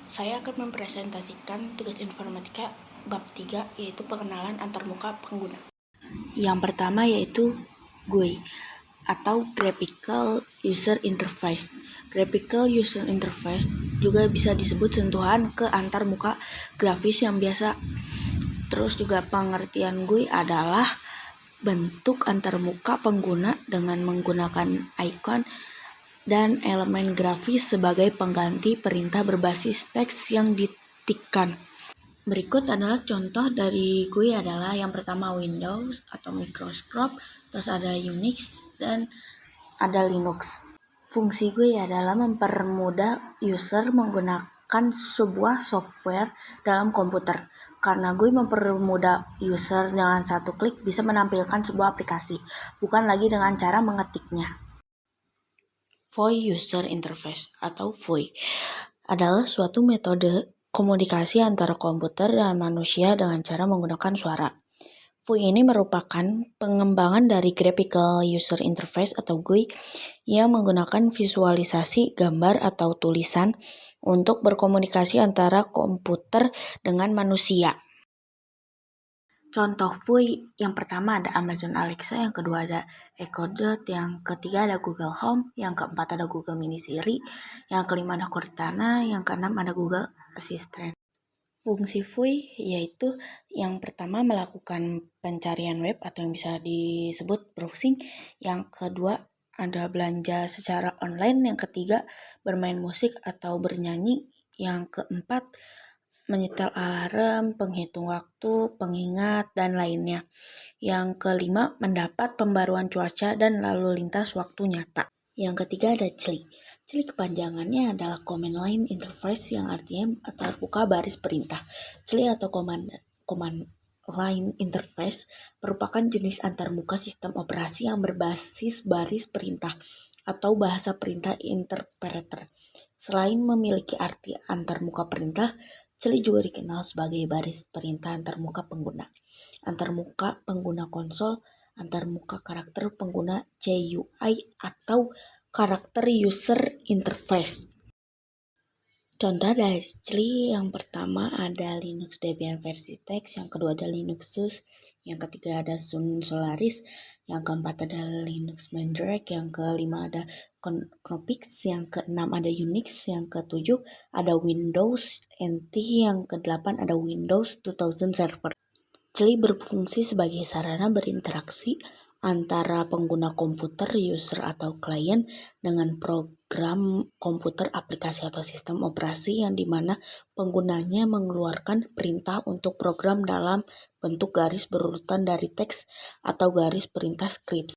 Saya akan mempresentasikan tugas informatika bab 3, yaitu pengenalan antarmuka pengguna. Yang pertama yaitu GUI atau Graphical User Interface. Graphical User Interface juga bisa disebut sentuhan ke antarmuka grafis yang biasa. Terus juga pengertian GUI adalah bentuk antarmuka pengguna dengan menggunakan icon dan elemen grafis sebagai pengganti perintah berbasis teks yang diketikkan. Berikut adalah contoh dari GUI adalah yang pertama Windows atau Microsoft, terus ada Unix dan ada Linux. Fungsi GUI adalah mempermudah user menggunakan sebuah software dalam komputer. Karena GUI mempermudah user dengan satu klik bisa menampilkan sebuah aplikasi, bukan lagi dengan cara mengetiknya. VoIP User Interface atau VoIP adalah suatu metode komunikasi antara komputer dan manusia dengan cara menggunakan suara. VoIP ini merupakan pengembangan dari Graphical User Interface atau GUI yang menggunakan visualisasi gambar atau tulisan untuk berkomunikasi antara komputer dengan manusia. Contoh VoIP yang pertama ada Amazon Alexa, yang kedua ada Echo Dot, yang ketiga ada Google Home, yang keempat ada Google Mini Siri, yang kelima ada Cortana, yang keenam ada Google Assistant. Fungsi VoIP yaitu yang pertama melakukan pencarian web atau yang bisa disebut browsing, yang kedua ada belanja secara online, yang ketiga bermain musik atau bernyanyi, yang keempat menyetel alarm, penghitung waktu, pengingat, dan lainnya. Yang kelima, mendapat pembaruan cuaca dan lalu lintas waktu nyata. Yang ketiga ada CLI. CLI kepanjangannya adalah Command Line Interface, yang artinya terbuka baris perintah. CLI atau Command Line Interface merupakan jenis antarmuka sistem operasi yang berbasis baris perintah atau bahasa perintah interpreter. Selain memiliki arti antarmuka perintah, CLI juga dikenal sebagai baris perintah antarmuka pengguna, antarmuka pengguna konsol, antarmuka karakter pengguna CUI atau karakter user interface. Contoh dari CLI yang pertama ada Linux Debian versi teks, yang kedua ada Linux SUSE, yang ketiga ada Sun Solaris, yang keempat ada Linux Mandrake, yang kelima ada Knoppix, yang keenam ada Unix, yang ketujuh ada Windows NT, yang kedelapan ada Windows 2000 Server. CLI berfungsi sebagai sarana berinteraksi antara pengguna komputer, user atau klien dengan program komputer, aplikasi atau sistem operasi yang dimana penggunanya mengeluarkan perintah untuk program dalam bentuk garis berurutan dari teks atau garis perintah script.